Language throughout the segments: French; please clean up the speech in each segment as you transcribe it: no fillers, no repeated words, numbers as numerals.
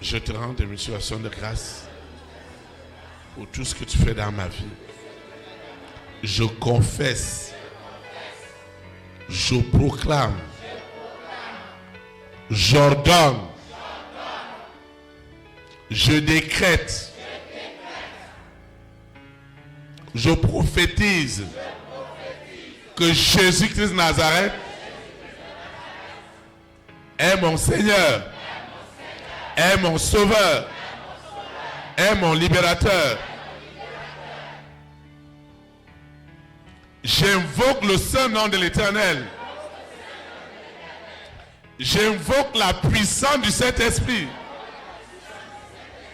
Je te rends des multiplications de grâce pour tout ce que tu fais dans ma vie. Je confesse, je proclame, j'ordonne, je décrète, je prophétise que Jésus-Christ de Nazareth est mon Seigneur, est mon Sauveur, est mon libérateur. J'invoque le saint nom de l'Éternel. J'invoque la puissance du Saint-Esprit,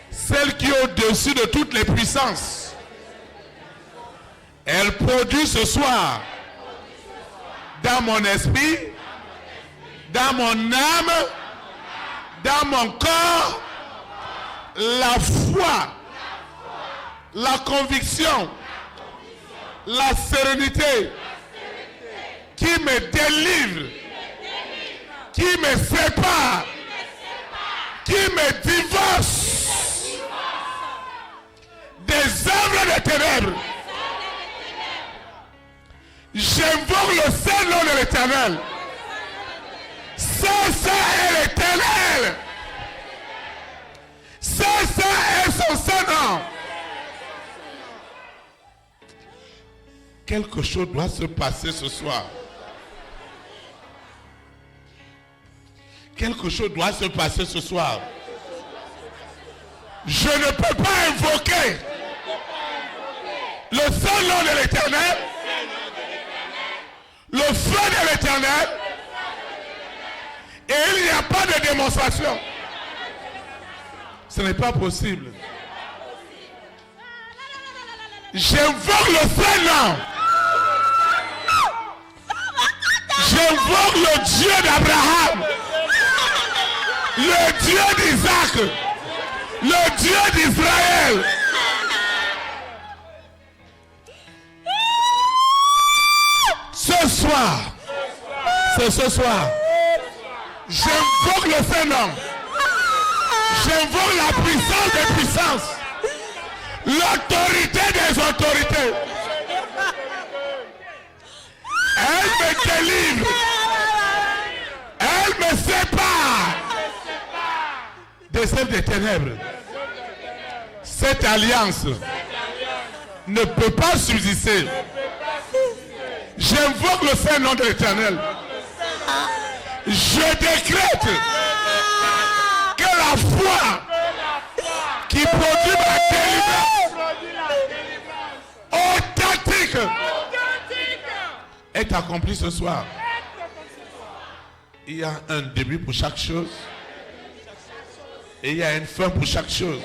celle qui est au-dessus de toutes les puissances. Elle produit ce soir dans mon esprit, dans mon âme, dans mon corps, la foi, la conviction, la sérénité qui me délivre, qui me sépare, qui me divorce des œuvres des ténèbres. J'invoque le saint nom de l'Éternel. Ça est l'Éternel. Ça est son saint nom. Quelque chose doit se passer ce soir. Quelque chose doit se passer ce soir. Je ne peux pas invoquer le saint nom de l'Éternel, le feu de l'Éternel, et il n'y a pas de démonstration. Ce n'est pas possible. J'invoque le saint nom. J'invoque le Dieu d'Abraham, le Dieu d'Isaac, le Dieu d'Israël. Ce soir, c'est ce soir, j'invoque le Saint-Nom. J'invoque la puissance des puissances, l'autorité des autorités. Elle me délivre. Elle me sépare de celle des ténèbres. Cette alliance ne peut pas subsister. J'invoque le Saint-Nom de l'Éternel. Je décrète que la foi qui produit ma délivrance authentique est accomplie ce soir. Il y a un début pour chaque chose et il y a une fin pour chaque chose.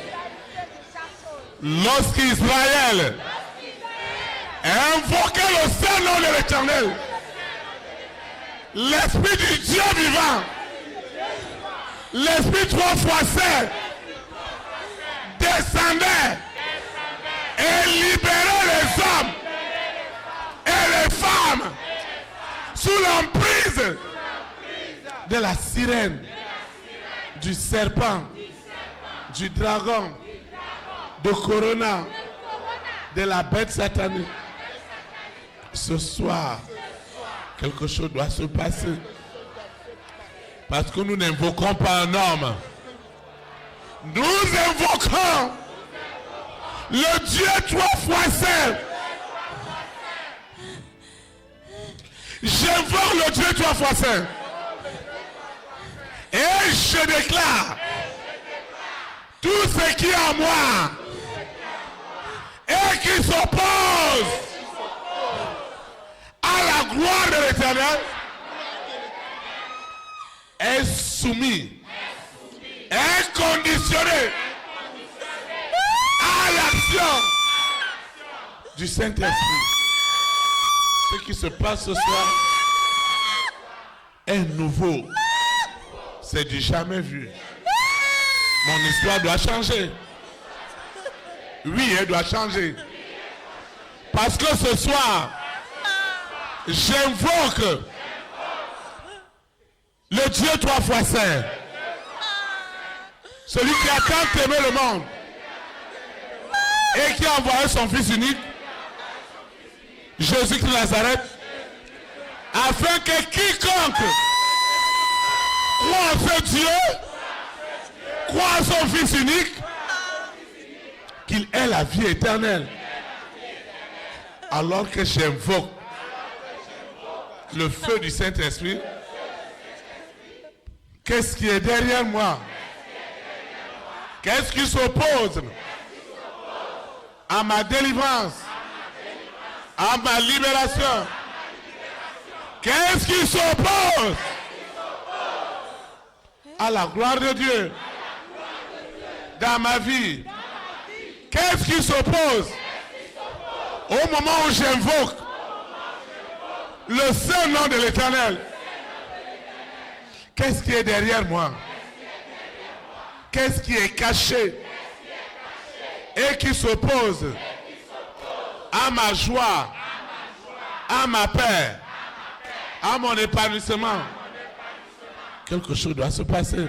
Lorsqu'Israël a invoqué le Saint-Nom de l'Éternel, l'Esprit du Dieu vivant, l'Esprit 3 fois saint, descendait et libérait les hommes et les femmes sous l'emprise de la sirène, du serpent, du dragon, de Corona, de la bête satanique. Ce soir, quelque chose doit se passer. Parce que nous n'invoquons pas un homme. Nous invoquons le Dieu 3 fois saint. J'invoque le Dieu 3 fois saint. Et je déclare tout ce qui est en moi et qui s'oppose à la gloire de l'Éternel est soumis, est conditionné à l'action du Saint-Esprit. Ce qui se passe ce soir est nouveau. C'est du jamais vu. Mon histoire doit changer. Oui, elle doit changer. Parce que ce soir, j'invoque le Dieu 3 fois saint. Celui qui a tant aimé le monde et qui a envoyé son Fils unique, Jésus-Christ de Nazareth, afin que quiconque croit en ce Dieu, croit en son Fils unique, qu'il ait la vie éternelle. Alors que j'invoque le feu du Saint-Esprit, qu'est-ce qui est derrière moi? Qu'est-ce qui s'oppose à ma délivrance, à ma libération? Qu'est-ce qui s'oppose à la gloire de Dieu dans ma vie? Qu'est-ce qui s'oppose au moment où j'invoque le seul nom de l'Éternel? Qu'est-ce qui est derrière moi? Qu'est-ce qui est caché et qui s'oppose à ma joie, à ma paix, à mon épanouissement? Quelque chose doit se passer.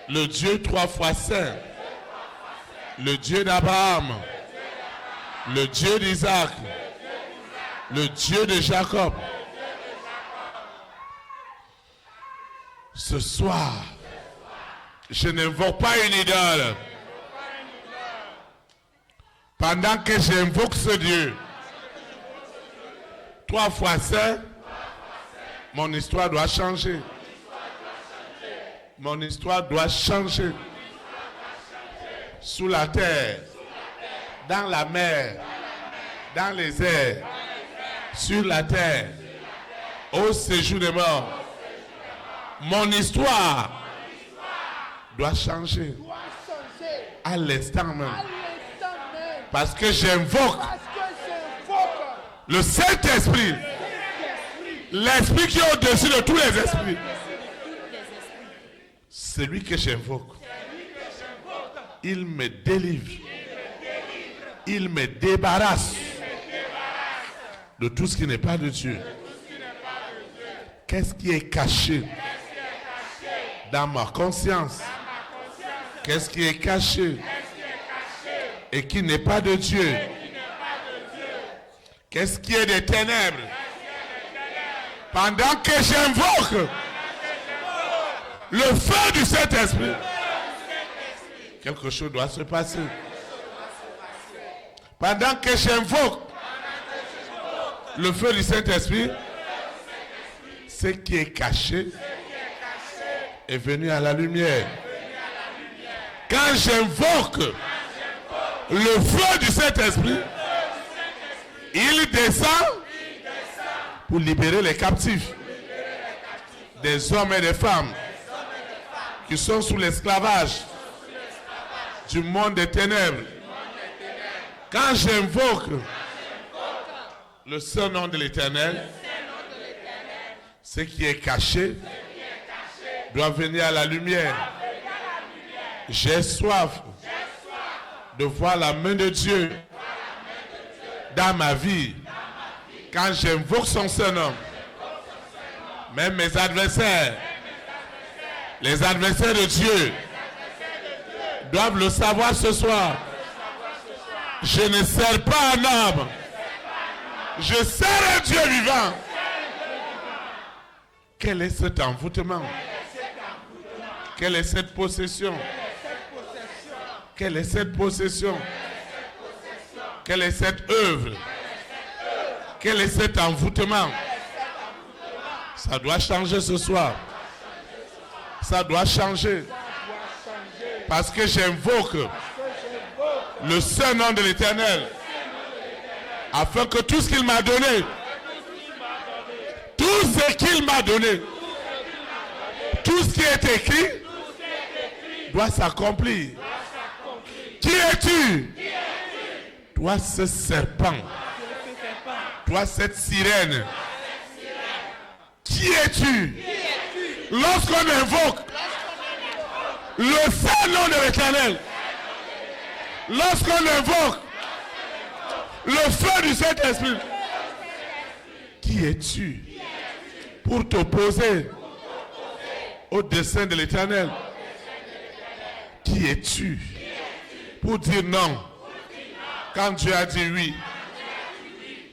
Le Dieu 3 fois saint, le Dieu d'Abraham, le Dieu d'Isaac, le Dieu de Jacob. Ce soir, je n'invoque pas une idole. Pendant que j'invoque ce Dieu, 3 fois saint, mon histoire doit changer. Mon histoire doit changer. Sous la terre, dans la mer, dans les airs, sur la terre, au séjour des morts. Mon histoire doit changer à l'instant même. Parce que j'invoque le Saint-Esprit, l'Esprit qui est au-dessus de tous les esprits. Celui que j'invoque, il me délivre, il me débarrasse de tout ce qui n'est pas de Dieu. Qu'est-ce qui est caché dans ma conscience? Qu'est-ce qui est caché et qui n'est pas de Dieu? Qu'est-ce qui est des ténèbres? Pendant que j'invoque le feu du Saint-Esprit, quelque chose doit se passer. Pendant que j'invoque le feu du Saint-Esprit, ce qui est caché est venu à la lumière. Quand j'invoque le feu du Saint-Esprit, il descend pour libérer les captifs, des hommes et des femmes qui sont sous l'esclavage du monde des ténèbres. Quand j'invoque le seul nom de l'Éternel, ce qui est caché doit venir à la lumière. J'ai soif de voir la main de Dieu dans ma vie. Quand j'invoque son seul nom, même mes adversaires, les adversaires de Dieu, doivent le savoir ce soir. Je ne sers pas un homme, je sers un Dieu vivant. Quel est cet envoûtement? Quelle est cette possession? Quelle est cette possession? Quelle est cette œuvre? Quel est cet envoûtement? Ça doit changer ce soir. Ça doit changer. Parce que j'invoque le seul nom de l'Éternel, afin que tout ce qu'il m'a donné, tout ce qu'il m'a donné, tout ce qui est écrit doit s'accomplir. Qui es-tu? Toi ce serpent, toi cette sirène, qui es-tu? Lorsqu'on invoque le seul nom de l'Éternel, lorsqu'on invoque le feu du Saint-Esprit, qui es-tu pour t'opposer au dessein de l'Éternel? Qui es-tu pour dire non quand Dieu a dit oui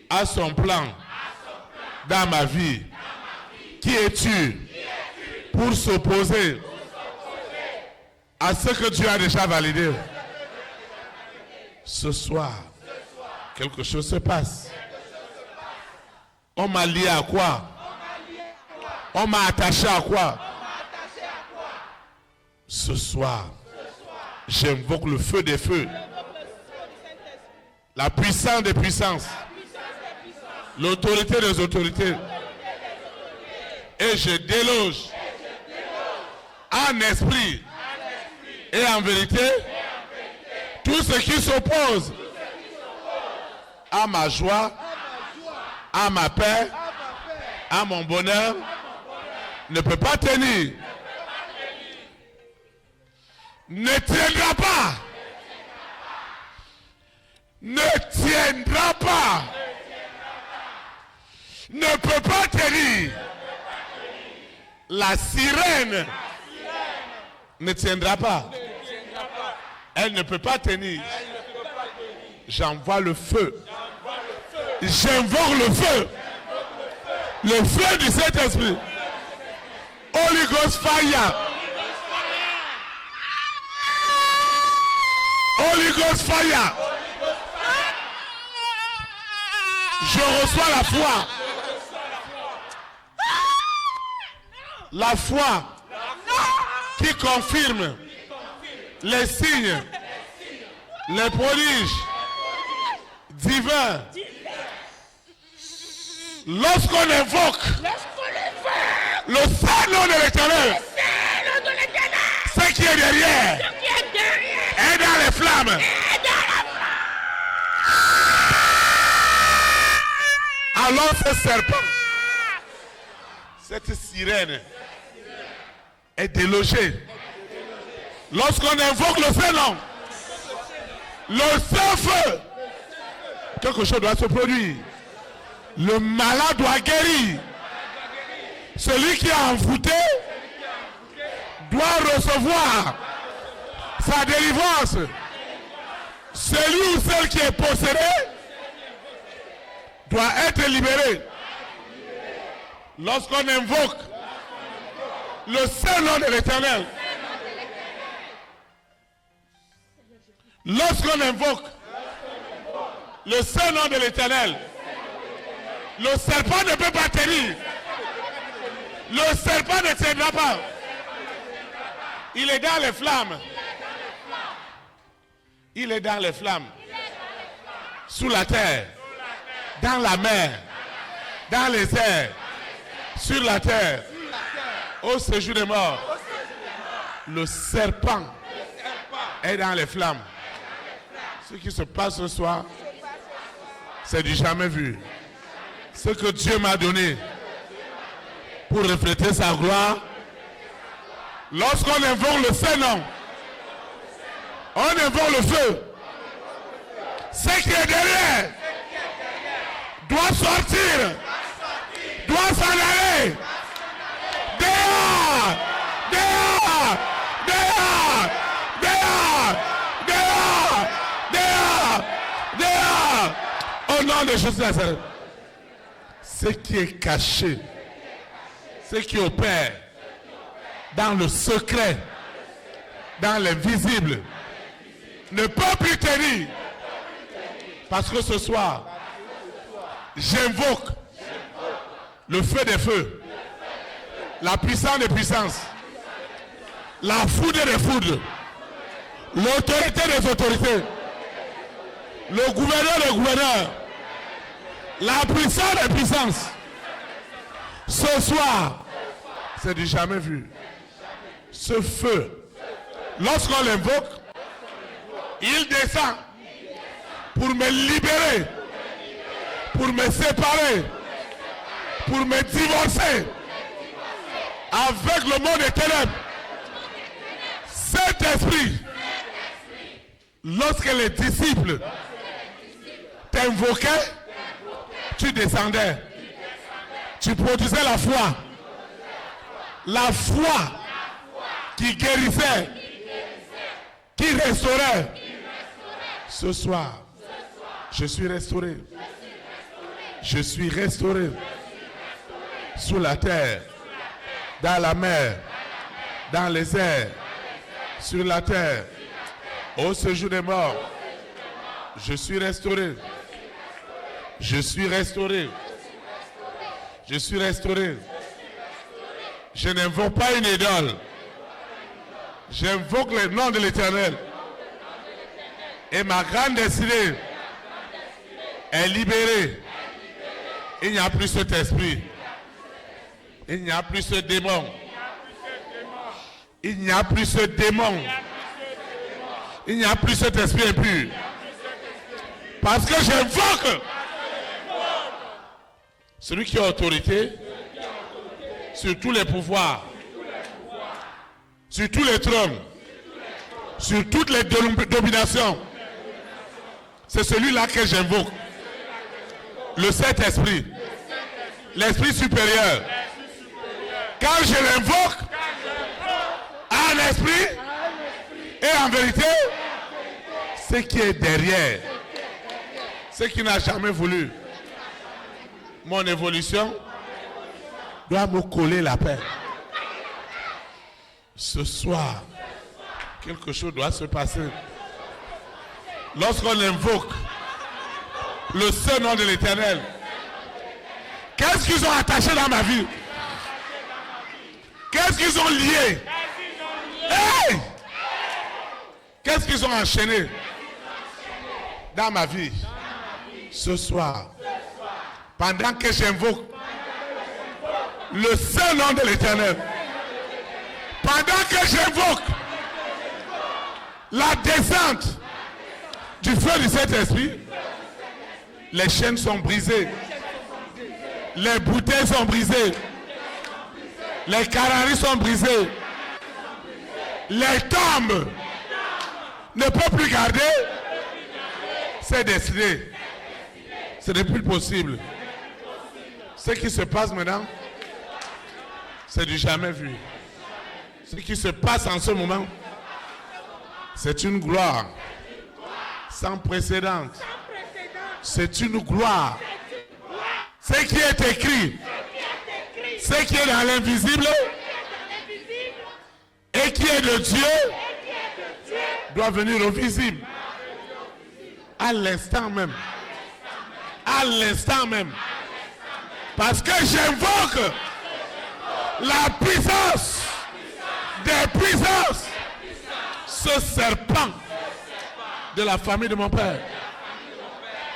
à son plan dans ma vie? Qui es-tu pour s'opposer à ce que Dieu a déjà validé? Ce soir, quelque chose se passe. On m'a lié à quoi? On m'a attaché à quoi? Ce soir, j'invoque le feu des feux, la puissance des puissances, l'autorité des autorités, et je déloge en esprit et en vérité tout ce qui s'oppose à ma joie, à ma paix, à mon bonheur, ne peut pas tenir, ne tiendra pas, ne tiendra pas, ne peut pas tenir. La sirène ne tiendra pas. Elle ne peut pas tenir. J'envoie le feu. J'invoque le feu. Le feu du Saint-Esprit. Holy Ghost fire. Holy Ghost fire. Je reçois la foi. La foi qui confirme les signes, les prodiges divins. Lorsqu'on invoque le saint nom de l'Éternel, ce qui est derrière est dans les flammes. Alors ce serpent, cette sirène est délogée. Lorsqu'on invoque le Saint-Nom, le Saint-Feu, quelque chose doit se produire. Le malade doit guérir. Celui qui est envoûté doit recevoir sa délivrance. Celui ou celle qui est possédé doit être libéré. Lorsqu'on invoque le Saint-Nom de l'Éternel, lorsqu'on invoque le Saint-Nom de l'Éternel, le serpent ne peut pas tenir. Le serpent ne tiendra pas. Il est dans les flammes. Il est dans les flammes. Sous la terre, dans la mer, dans les airs, sur la terre, au séjour des morts. Le serpent est dans les flammes. Ce qui se passe ce soir, c'est du jamais vu. Ce que Dieu m'a donné pour refléter sa gloire, lorsqu'on invoque le Saint-Nom, on invoque le feu. Ce qui est derrière doit sortir, doit s'en aller. Dehors, dehors, dehors, dehors, dehors, dehors, dehors. Au nom de Jésus Nazareth. Ce qui est caché, ce qui opère dans le secret, dans l'invisible, ne peut plus tenir. Parce que ce soir, j'invoque le feu des feux, la puissance des puissances, la foudre des foudres, l'autorité des autorités, le gouverneur des gouverneurs, la puissance des puissances. Ce soir, c'est du jamais vu. Ce feu, lorsqu'on l'invoque, il descend pour me libérer, pour me séparer, pour me divorcer avec le monde des ténèbres. Cet esprit, lorsque les disciples t'invoquaient, tu descendais, tu produisais la foi. La foi qui guérissait, qui restaurait. Ce soir, je suis restauré. Je suis restauré. Sous la terre, dans la mer, dans les airs, sur la terre, au séjour des morts. Je suis restauré. Je suis restauré. Je suis restauré. Je n'invoque pas une idole. J'invoque le nom de l'Éternel. Et ma grande destinée est libérée. Il n'y a plus cet esprit. Il n'y a plus ce démon. Il n'y a plus ce démon. Il n'y a plus cet esprit impur. Parce que j'invoque celui qui a autorité sur tous les pouvoirs, sur tous les trônes, sur toutes les dominations. C'est celui-là que j'invoque. Le Saint-Esprit, l'Esprit supérieur. Quand je l'invoque en esprit et en vérité, ce qui est derrière, ce qui n'a jamais voulu mon évolution, doit me coller la paix. Ce soir, quelque chose doit se passer. Lorsqu'on invoque le seul nom de l'Éternel, qu'est-ce qu'ils ont attaché dans ma vie? Qu'est-ce qu'ils ont lié? Hey! Qu'est-ce qu'ils ont enchaîné dans ma vie? Ce soir, pendant que j'invoque le seul nom de l'Éternel, pendant que j'invoque la descente du feu du Saint-Esprit, les chaînes sont brisées, les bouteilles sont brisées, les canaries sont brisées, les tombes ne peuvent plus garder ces destinées. Ce n'est plus possible. Ce qui se passe maintenant, c'est du jamais vu. Ce qui se passe en ce moment, c'est une gloire sans précédent. C'est une gloire. Ce qui est écrit, ce qui est dans l'invisible et qui est de Dieu doit venir au visible. À l'instant même. À l'instant même. Parce que j'invoque la puissance des puissances. Ce serpent de la famille de mon père,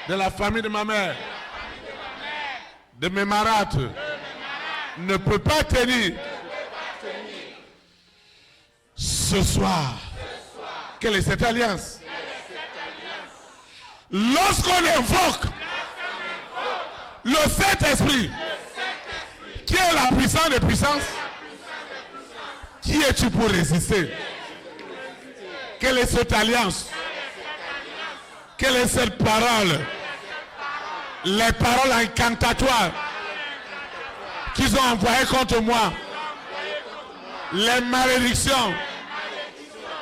de la famille de ma mère, de mes marâtres, ne peut pas tenir. Ce soir, quelle est cette alliance? Lorsqu'on invoque le Saint-Esprit, qui est la puissance des puissances, qui es-tu pour résister? Quelle est cette alliance? Quelle est cette parole? Les paroles incantatoires qu'ils ont envoyées contre moi, les malédictions.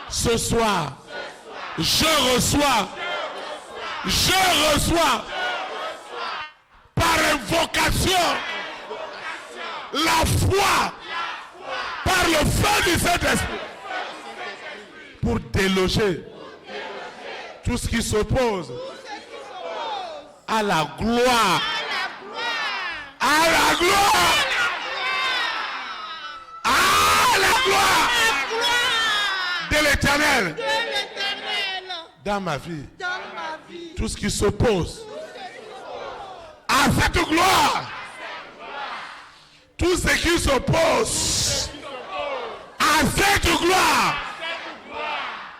Ce soir, je reçois par invocation la foi par le feu du Saint-Esprit pour déloger tout ce qui s'oppose à la gloire, à la gloire, à la gloire de l'Éternel dans ma vie. Tout ce qui s'oppose à cette gloire, tout ce qui s'oppose à cette gloire,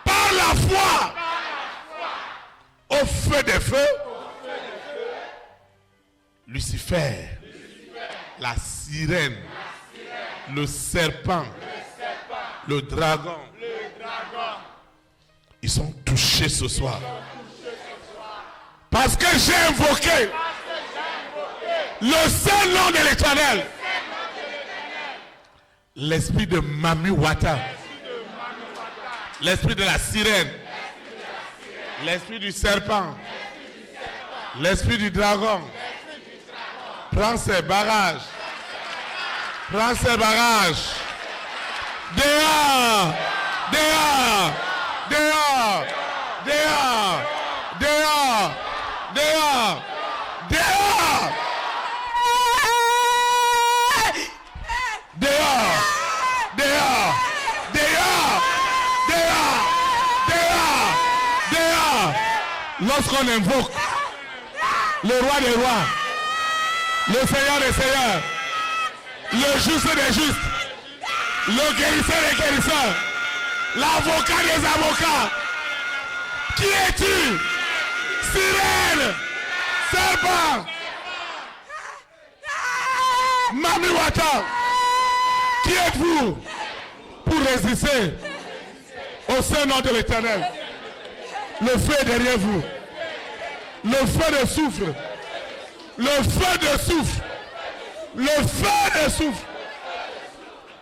par la foi, au feu des feux, Lucifer, la sirène, le serpent, le dragon, ils sont touchés ce soir. Parce que j'ai invoqué le seul nom de l'Éternel, l'esprit de Mami Wata, L'esprit de la sirène. L'esprit du serpent. L'esprit du dragon. Prends ses bagages. Prends ses bagages. Dehors. Dehors. Dehors. Dehors. Dehors. Dehors. Dehors. Dehors. Dehors. Dehors. Dehors. Dehors. Dehors. Lorsqu'on invoque le roi des rois, le Seigneur des seigneurs, le juste des justes, le guérisseur des guérisseurs, l'avocat des avocats. Qui es-tu? Sirène, serpent, Mami Wata. Qui êtes-vous pour résister au Saint-Nom de l'Éternel? Le feu est derrière vous. Le feu de soufre. Le feu de soufre. Le feu de soufre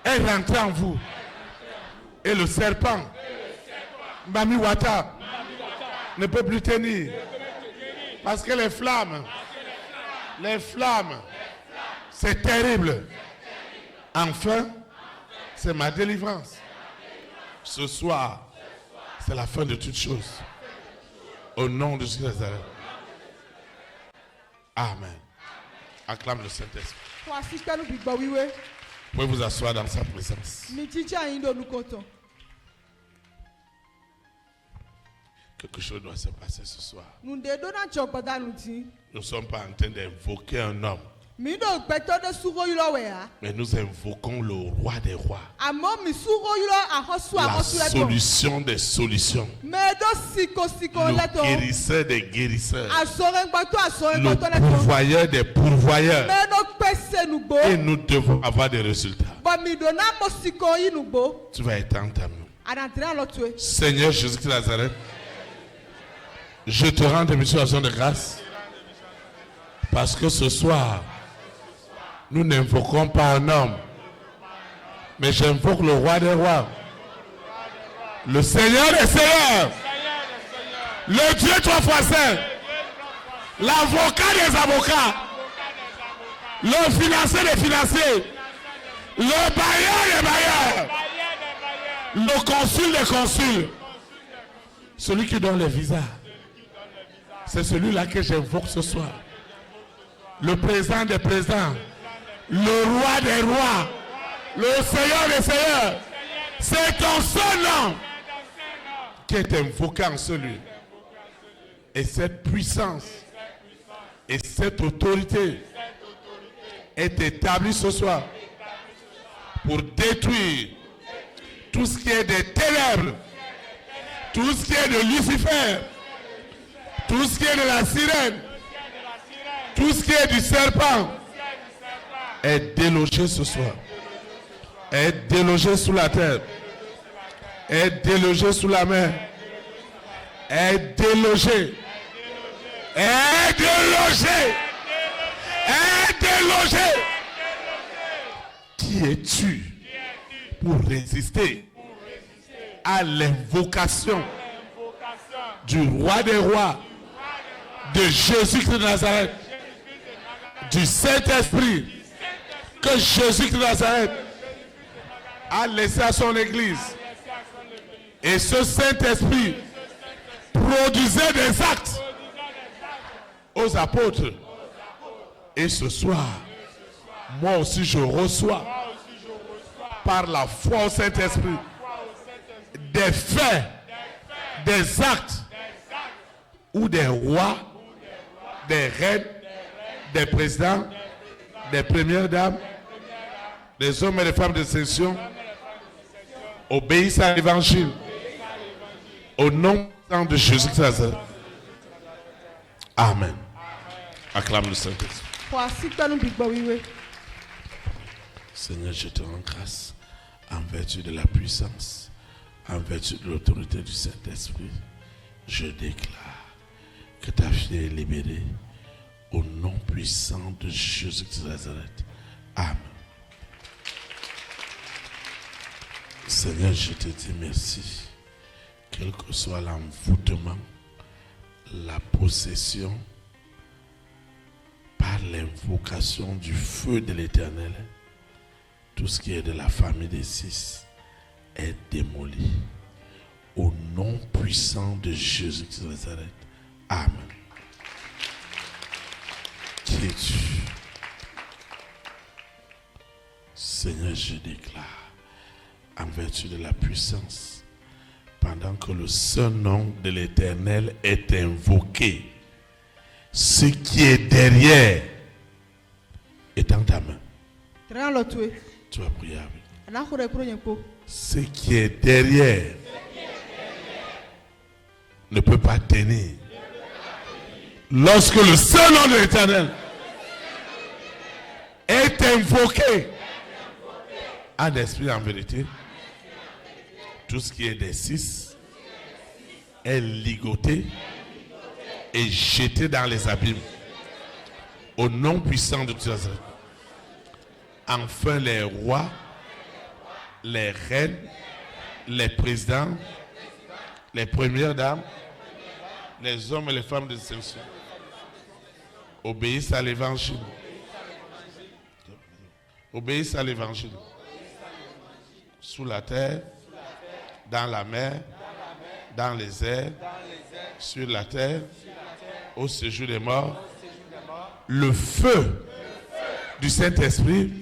est rentré en vous. Et le serpent, Mami Wata, ne peut plus tenir. Parce que les flammes, c'est terrible. Enfin, c'est ma délivrance. Ce soir, c'est la fin de toutes choses. Au nom de Jésus. Amen. Acclame le Saint-Esprit. Vous pouvez vous asseoir dans sa présence. Quelque chose doit se passer ce soir. Nous ne sommes pas en train d'invoquer un homme. Mais nous invoquons le roi des rois. La solution des solutions. Le guérisseur des guérisseurs. Le pourvoyeur des pourvoyeurs. Et nous devons avoir des résultats. Tu vas étendre ta main. Seigneur Jésus-Christ de Nazareth, je te rends des missions de grâce. Parce que ce soir, nous n'invoquons pas un homme, mais j'invoque le roi des rois, le Seigneur des seigneurs, le Dieu trois fois saint, l'avocat des avocats, le financier des financiers, le bailleur des bailleurs, le consul des consuls, celui qui donne les visas. C'est celui-là que j'invoque ce soir. Le président des présidents, le roi des rois, le Seigneur des seigneurs. C'est ton seul nom qui est invoqué en celui. Et cette puissance et cette autorité est établie ce soir pour détruire tout ce qui est des ténèbres, tout ce qui est de Lucifer, tout ce qui est de la sirène, tout ce qui est du serpent est délogé ce soir, est délogé sous la terre, est délogé sous la mer, est délogé, est délogé, est délogé. Qui es-tu pour résister à l'invocation du roi des rois, de Jésus-Christ de Nazareth, du Saint-Esprit que Jésus-Christ de Nazareth a laissé à son église? Et ce Saint-Esprit produisait des actes aux apôtres. Et ce soir, moi aussi je reçois par la foi au Saint-Esprit des faits, des actes où des rois, des reines, des présidents, des premières dames, des hommes et des femmes de distinction obéissent à l'évangile au nom de Jésus-Christ. Amen. Acclame le Saint-Esprit. Seigneur, je te rends grâce en vertu de la puissance, en vertu de l'autorité du Saint-Esprit. Je déclare que ta fille est libérée au nom puissant de Jésus-Christ de Nazareth. Amen. Seigneur, je te dis merci Quel que soit l'envoûtement, la possession, par l'invocation du feu de l'Éternel, tout ce qui est de la famille des 6 est démoli. Au nom puissant de Jésus-Christ de Nazareth. Amen. Qui es-tu? Seigneur, je déclare, en vertu de la puissance, pendant que le seul nom de l'Éternel est invoqué, ce qui est derrière est dans ta main. Tu vas prier avec. Ce qui est derrière ne peut pas tenir. Lorsque le seul nom de l'Éternel est invoqué en esprit en vérité, tout ce qui est des 6 est ligoté et jeté dans les abîmes. Au nom puissant de Dieu. Enfin les rois, les reines, les présidents, les premières dames, les hommes et les femmes de distinction obéissent à l'évangile. Obéissent à l'évangile. Sous la terre, dans la mer, dans les airs, sur la terre, au séjour des morts, le feu du Saint-Esprit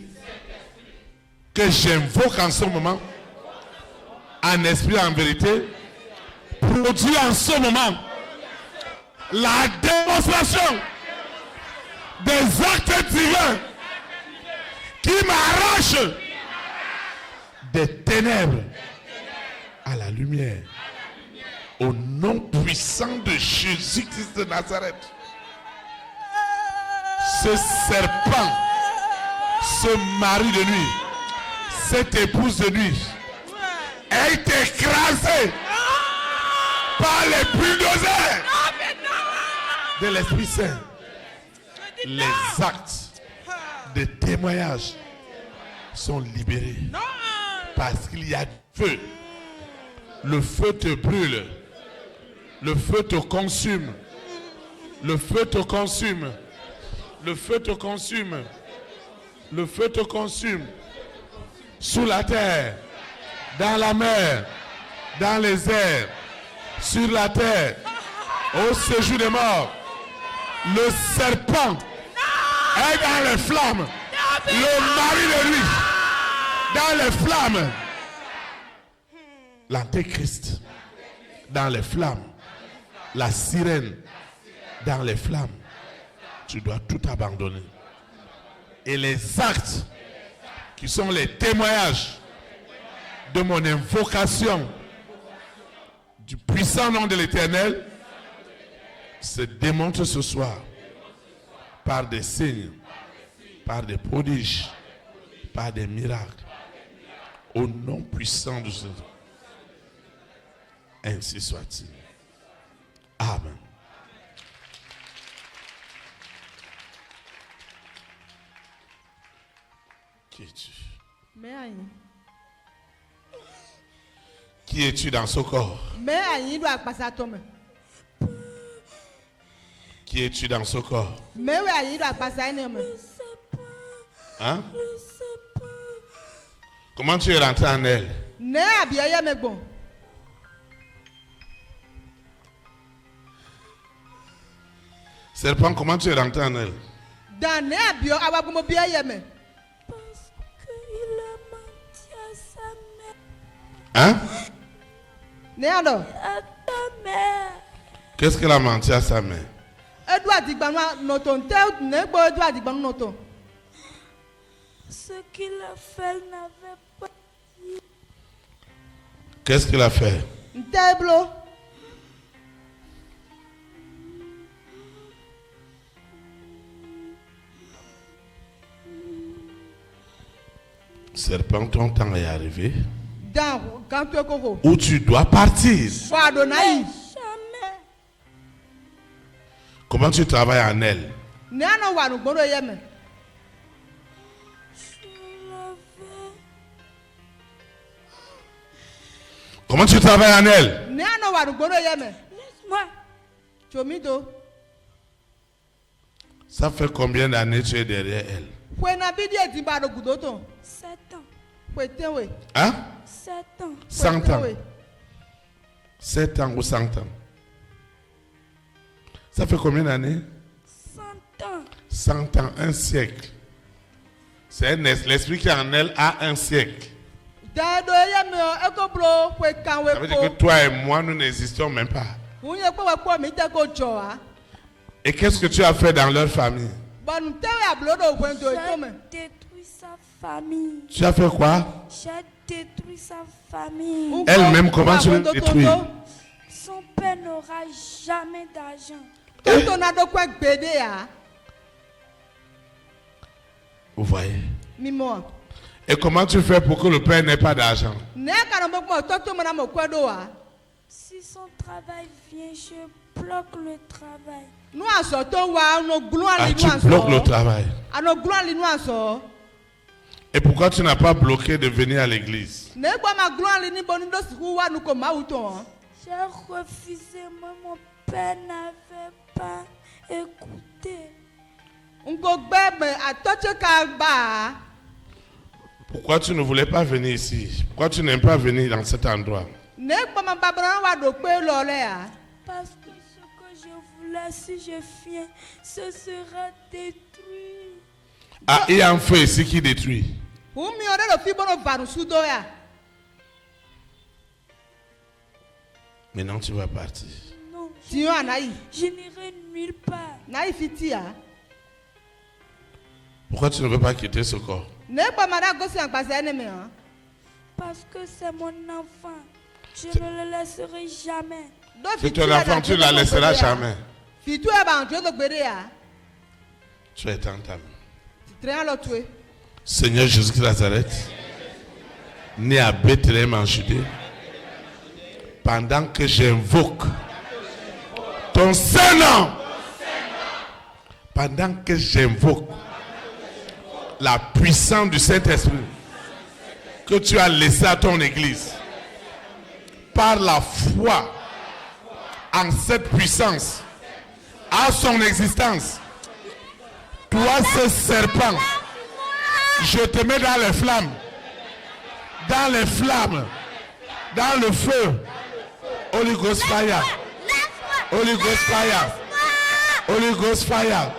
que j'invoque en ce moment, en esprit, en vérité, produit en ce moment la démonstration des actes divins qui m'arrachent des ténèbres à la lumière. Au nom puissant de Jésus-Christ de Nazareth. Ce serpent, ce mari de nuit, cette épouse de nuit est écrasée par les bulldozers de l'Esprit Saint. Les actes de témoignage sont libérés parce qu'il y a du feu. Le feu te brûle. Le feu te consume. Le feu te consume. Le feu te consume. Le feu te consume. Sous la terre, dans la mer, dans les airs, sur la terre, au séjour des morts. Le serpent est dans les flammes. Le mari de lui dans les flammes. L'antéchrist dans les flammes. La sirène dans les flammes. Tu dois tout abandonner. Et les actes qui sont les témoignages de mon invocation du puissant nom de l'Éternel se démontrent ce soir par des signes, par des prodiges, par des miracles, au nom puissant de Jésus. Ainsi soit-il. Amen. Qui es-tu? Qui es-tu dans ce corps? Qui es-tu dans ce corps? Hein? Comment tu es rentré en elle? Serpent, comment tu es rentré en elle? Hein? Qu'est-ce qu'elle a menti à sa mère? Ce qu'il a fait, elle n'avait pas dit. Qu'est-ce qu'il a fait? Serpent, ton temps est arrivé. Où tu dois partir. Jamais. Comment tu travailles en elle? Je Comment tu travailles en elle? Laisse-moi. Ça fait combien d'années tu es derrière elle? 7 ans. Hein? 7 ans. 100 ans. 7 ans ou 100 ans. Ça fait combien d'années? 100 ans. 100 ans, un siècle. C'est l'esprit qui en elle a un siècle. Ça veut dire que toi et moi, nous n'existons même pas. Et qu'est-ce que tu as fait dans leur famille? J'ai détruit sa famille. Tu as fait quoi? J'ai détruit sa famille. Elle-même, comment tu l'as détruit? Son père n'aura jamais d'argent. Vous voyez? Et comment tu fais pour que le père n'ait pas d'argent? Si son travail vient, je bloque le travail. Ah, tu bloques le travail. Et pourquoi tu n'as pas bloqué de venir à l'église? J'ai refusé, mais mon père n'avait pas écouté. Pourquoi tu ne voulais pas venir ici? Pourquoi tu n'aimes pas venir dans cet endroit? Parce que ce que je voulais, si je viens, ce sera détruit. Ah, il y a un feu ici qui détruit. Maintenant tu vas partir. Non, je n'irai nulle part. Pourquoi tu ne veux pas quitter ce corps? Parce que c'est mon enfant. Je ne le laisserai jamais. C'est ton enfant, tu ne la laisseras jamais. Tu es tentable. Seigneur Jésus-Christ de Nazareth, né à Bethléem en Judée, pendant que j'invoque ton Saint-Nom, pendant que j'invoque la puissance du Saint-Esprit que tu as laissé à ton église, par la foi en cette puissance, à son existence, toi ce serpent, je te mets dans les flammes, dans le feu. Holy Ghost fire, Holy Ghost fire, Holy Ghost fire,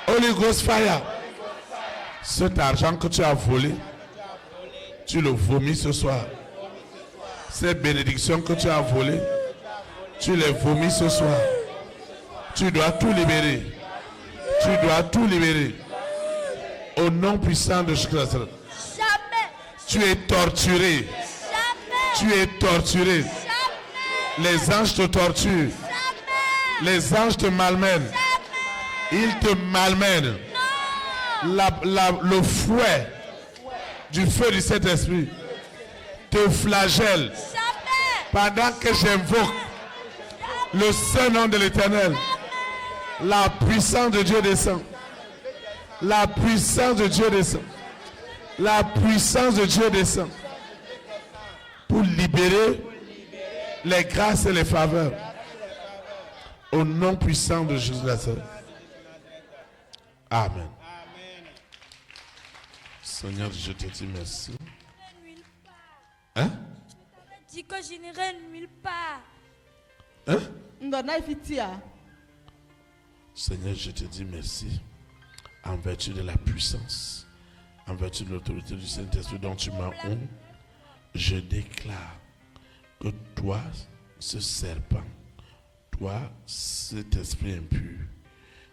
Holy Ghost fire. Cet argent que tu as volé, tu le vomis ce soir. Ces bénédictions que tu as volées, tu les vomis ce soir. Tu dois tout libérer. Tu dois tout libérer. Au nom puissant de Jésus-Christ. Jamais. Tu es torturé. Jamais. Tu es torturé. Jamais. Les anges te torturent. Jamais. Les anges te malmènent. Ils te malmènent. Le fouet du feu du Saint-Esprit te flagelle. Pendant que j'invoque le Saint-Nom de l'Éternel, la puissance de Dieu descend. La puissance de Dieu descend. La puissance de Dieu descend. Pour libérer les grâces et les faveurs. Au nom puissant de Jésus de Nazareth. Amen. Seigneur, je te dis merci. Hein? Dis que je n'irai nulle part. Hein? Seigneur, je te dis merci. En vertu de la puissance, en vertu de l'autorité du Saint-Esprit dont tu m'as honte, je déclare que toi, ce serpent, toi, cet esprit impur,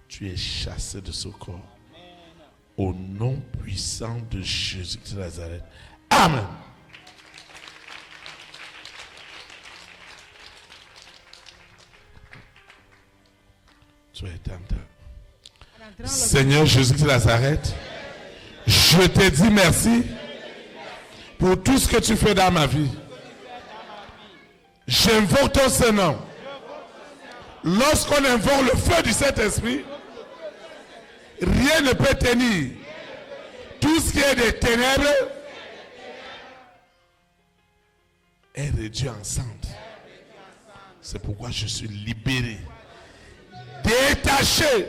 tu es chassé de ce corps. Au nom puissant de Jésus-Christ de Nazareth. Amen. Tu es tentable. Seigneur Jésus-Christ de Nazareth, je te dis merci pour tout ce que tu fais dans ma vie. J'invoque ton Saint-Nom. Lorsqu'on invoque le feu du Saint-Esprit, rien ne peut tenir. Tout ce qui est des ténèbres est réduit en cendres. C'est pourquoi je suis libéré. Détaché.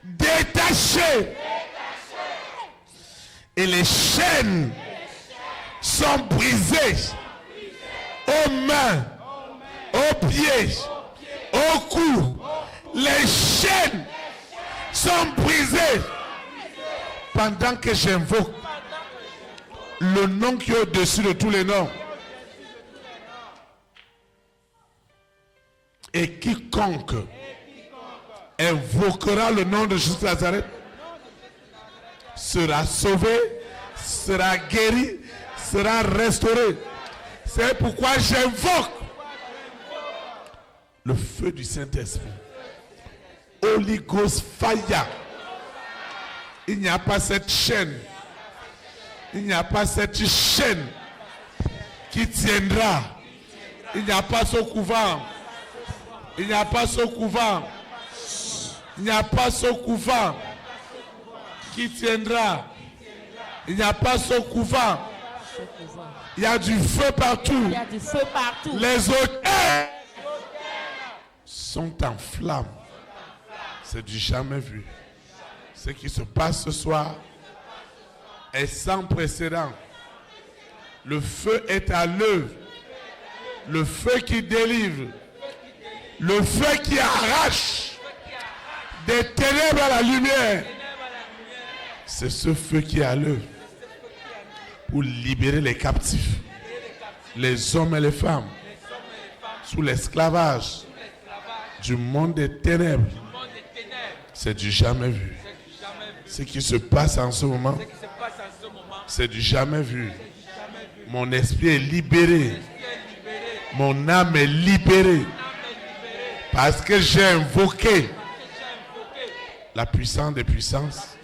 Détaché. Et les chaînes sont brisées aux mains, aux pieds, au cou. Les chaînes sont brisées pendant que j'invoque le nom qui est au-dessus de tous les noms. Et quiconque invoquera le nom de Jésus de Nazareth sera sauvé, sera guéri, sera restauré. C'est pourquoi j'invoque le feu du Saint-Esprit. Holy Ghost fire. Il n'y a pas cette chaîne. Il n'y a pas cette chaîne qui tiendra. Il n'y a pas ce couvent. Il n'y a pas ce couvent. Il n'y a pas ce couvent qui tiendra. Il n'y a pas ce couvent. Il y a du feu partout. Il y a du feu partout. Les odeurs sont en flammes. C'est du jamais vu. Ce qui se passe ce soir est sans précédent. Le feu est à l'œuvre. Le feu qui délivre. Le feu qui arrache des ténèbres à la lumière. C'est ce feu qui est à l'œuvre pour libérer les captifs, les hommes et les femmes, sous l'esclavage du monde des ténèbres. C'est du jamais vu. Ce qui se passe en ce moment, c'est du jamais vu. Mon esprit est libéré. Mon âme est libérée. Parce que j'ai invoqué la puissance des puissances.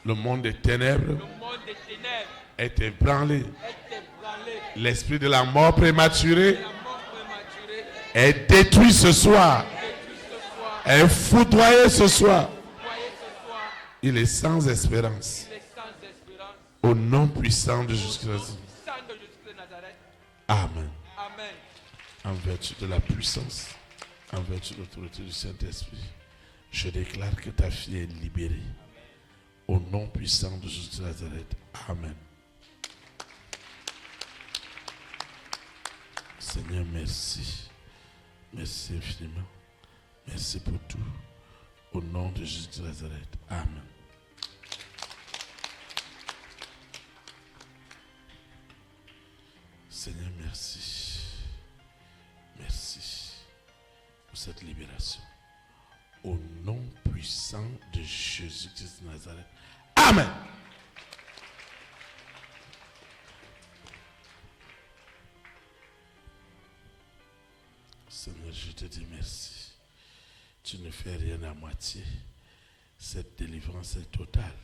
Le monde des ténèbres est ébranlé. L'esprit de la mort prématurée est détruit ce soir. Est foudroyé ce soir. Il est sans espérance. Au nom puissant de Jésus-Christ. Amen. En vertu de la puissance, en vertu de l'autorité du Saint-Esprit, je déclare que ta fille est libérée. Au nom puissant de Jésus de Nazareth. Amen. Seigneur, merci. Merci infiniment. Merci pour tout. Au nom de Jésus de Nazareth. Amen. Seigneur, merci. Merci pour cette libération. Au nom puissant de Jésus-Christ de Nazareth. Amen. Seigneur, je te dis merci. Tu ne fais rien à moitié. Cette délivrance est totale.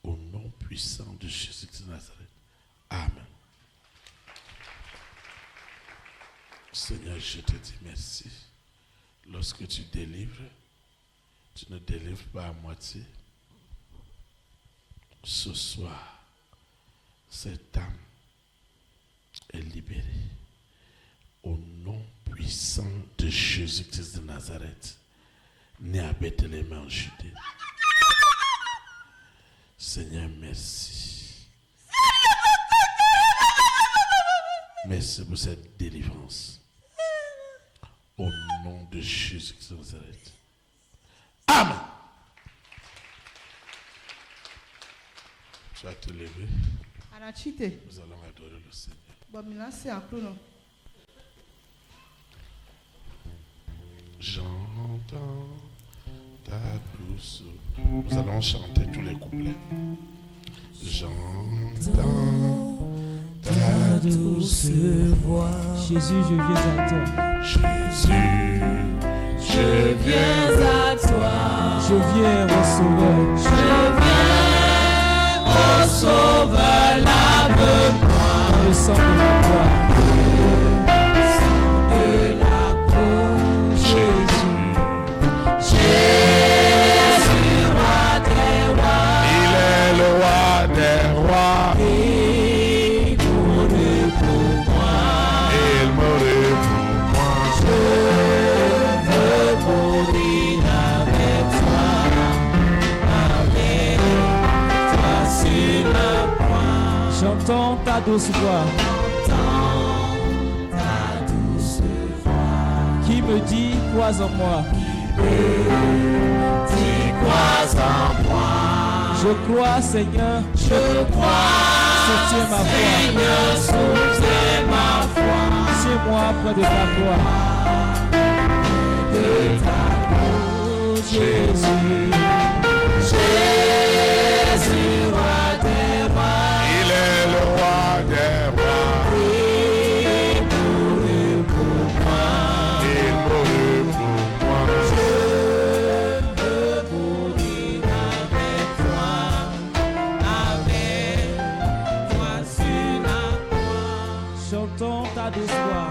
Au nom puissant de Jésus-Christ de Nazareth. Amen. Seigneur, je te dis merci. Lorsque tu délivres, tu ne délivres pas à moitié. Ce soir, cette âme est libérée. Au nom puissant de Jésus-Christ de Nazareth, né à Bethléem en Judée. Seigneur, merci. Merci pour cette délivrance. Au nom de Jésus-Christ de Nazareth. Amen. Tu vas te lever. Nous allons adorer le Seigneur. J'entends ta douce. Nous allons chanter tous les couplets. J'entends ta douce voix. Jésus, je viens à toi. Jésus, je viens à toi. Je viens au Sauveur. Je viens au Sauveur, lave-moi. Le sang de la croix. Il mourut pour moi. Il mourut. ta douce voix qui me dit crois en moi. Je crois, Seigneur, soutiens ma foi. Tiens-moi près de ta croix. Oh, Jésus, roi des rois. Il est le roi des rois. Il mourut pour moi. Il mourut pour moi. Je veux mourir avec toi sur la croix. chantons ta douce voix.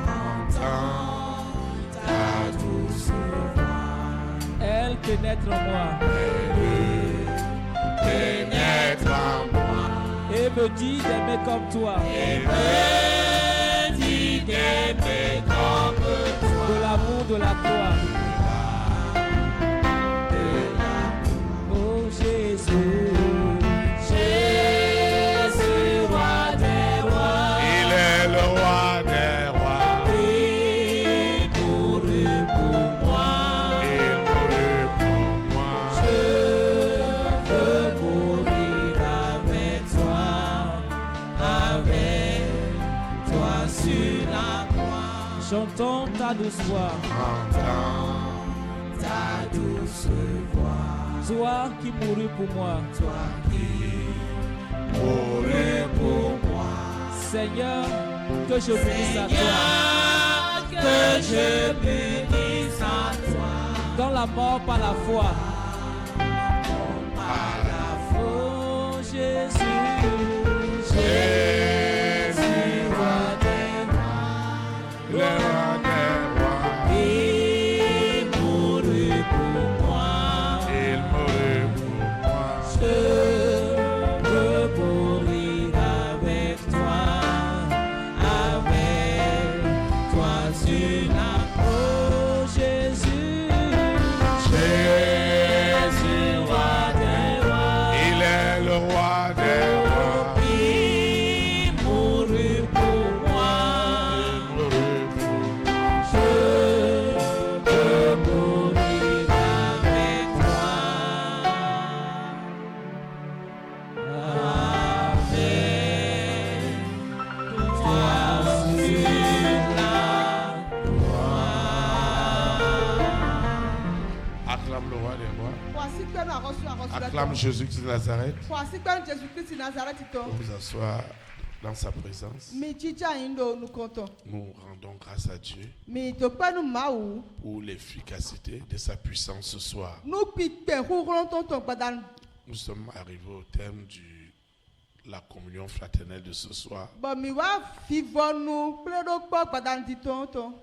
Ta douce voix. Elle pénètre en moi Pénètre en moi. et me dit d'aimer comme toi. Et me dit d'aimer comme toi. De l'amour de la croix. Oh Jésus, Jésus, roi des rois. Il est le roi des rois. Il mourut pour moi. Il mourut pour moi. Je veux mourir avec toi sur la croix. chantons ta douce voix. Entends Ta douce voix. Toi qui mourus pour moi. Toi qui mourus pour moi. Seigneur, que je bénisse à toi. Seigneur, que je bénisse à toi. Dans la mort par la foi. Par la foi. Oh Jésus, Jésus, roi des rois. le roi des rois. Il mourut pour moi. Il mourut pour moi. Je veux mourir avec toi sur la croix. Jésus, Jésus, roi des rois. Il est le roi des rois. Il mourut pour moi. Il mourut pour moi. Je veux mourir avec toi. Acclame le roi des rois. Voici que nous avons reçu la resurrection. Acclame Jésus-Christ de Nazareth. Voici que Jésus-Christ de Nazareth est Pour vous asseoir dans sa présence. nous comptons. Nous rendons grâce à Dieu Mais de quoi nous maou? pour l'efficacité de sa puissance ce soir. Nous piquons, tonton, badane. Nous sommes arrivés au terme de la communion fraternelle de ce soir. Bon, mi wa vivons nous, plein badane dit tonton.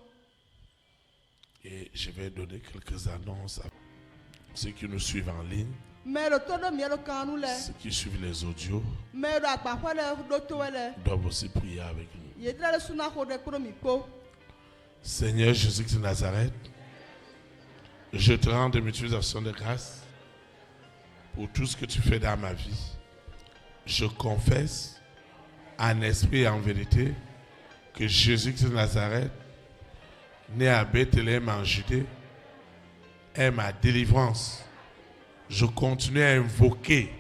Et je vais donner quelques annonces à ceux qui nous suivent en ligne, Mais le tonton mi le can nous ceux qui suivent les audios Mais le akpafwa le doto le. doivent aussi prier avec nous. Yedra le suna ko de kuro mi ko. Seigneur Jésus-Christ de Nazareth, je te rends de multiples actions de grâce pour tout ce que tu fais dans ma vie. Je confesse en esprit et en vérité que Jésus-Christ de Nazareth, né à Bethléem en Judée, est ma délivrance. Je continue à invoquer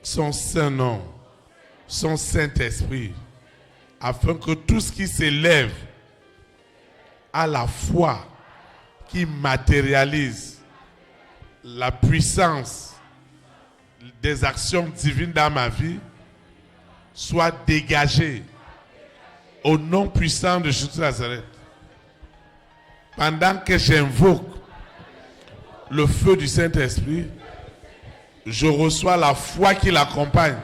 son saint nom, son Saint-Esprit, afin que tout ce qui s'élève à la foi, qui matérialise la puissance des actions divines dans ma vie, soit dégagé au nom puissant de Jésus de Nazareth. Pendant que j'invoque le feu du Saint-Esprit, je reçois la foi qui l'accompagne,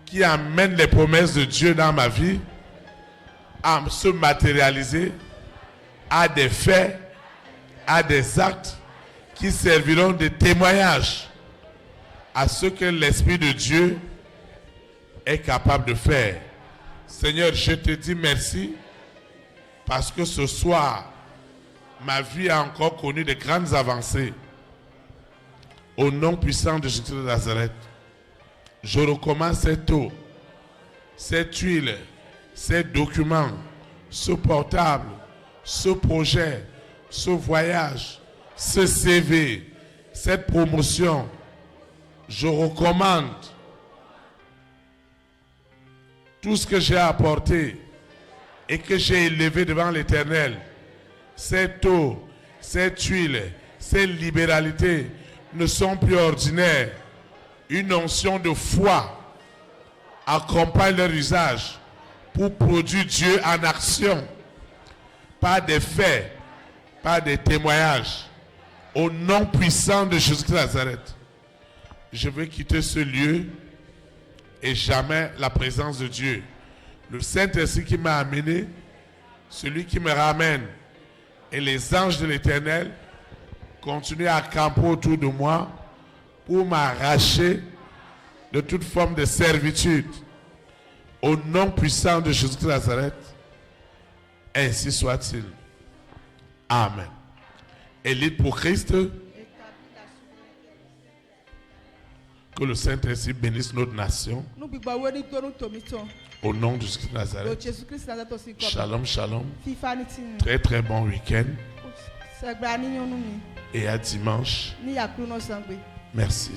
qui amène les promesses de Dieu dans ma vie à se matérialiser à des faits, à des actes qui serviront de témoignage à ce que l'Esprit de Dieu est capable de faire. Seigneur, je te dis merci parce que ce soir, ma vie a encore connu de grandes avancées. Au nom puissant de Jésus de Nazareth, je recommence cette eau cette huile, ces documents, ce portable, ce projet, ce voyage, ce CV, cette promotion, je recommande tout ce que j'ai apporté et que j'ai élevé devant l'Éternel. Cette eau, cette huile, ces libéralités ne sont plus ordinaires. Une onction de foi accompagne leur usage pour produire Dieu en action, pas des faits, pas des témoignages. Au nom puissant de Jésus-Christ de Nazareth, je veux quitter ce lieu et jamais la présence de Dieu. Le Saint-Esprit qui m'a amené, celui qui me ramène, et les anges de l'Éternel continuent à camper autour de moi pour m'arracher de toute forme de servitude. Au nom puissant de Jésus-Christ de Nazareth, ainsi soit-il. Amen. Élite pour Christ. Que le Saint-Esprit bénisse notre nation. Au nom de Jésus-Christ de Nazareth. Shalom, shalom. Très très bon week-end. Et à dimanche. Merci.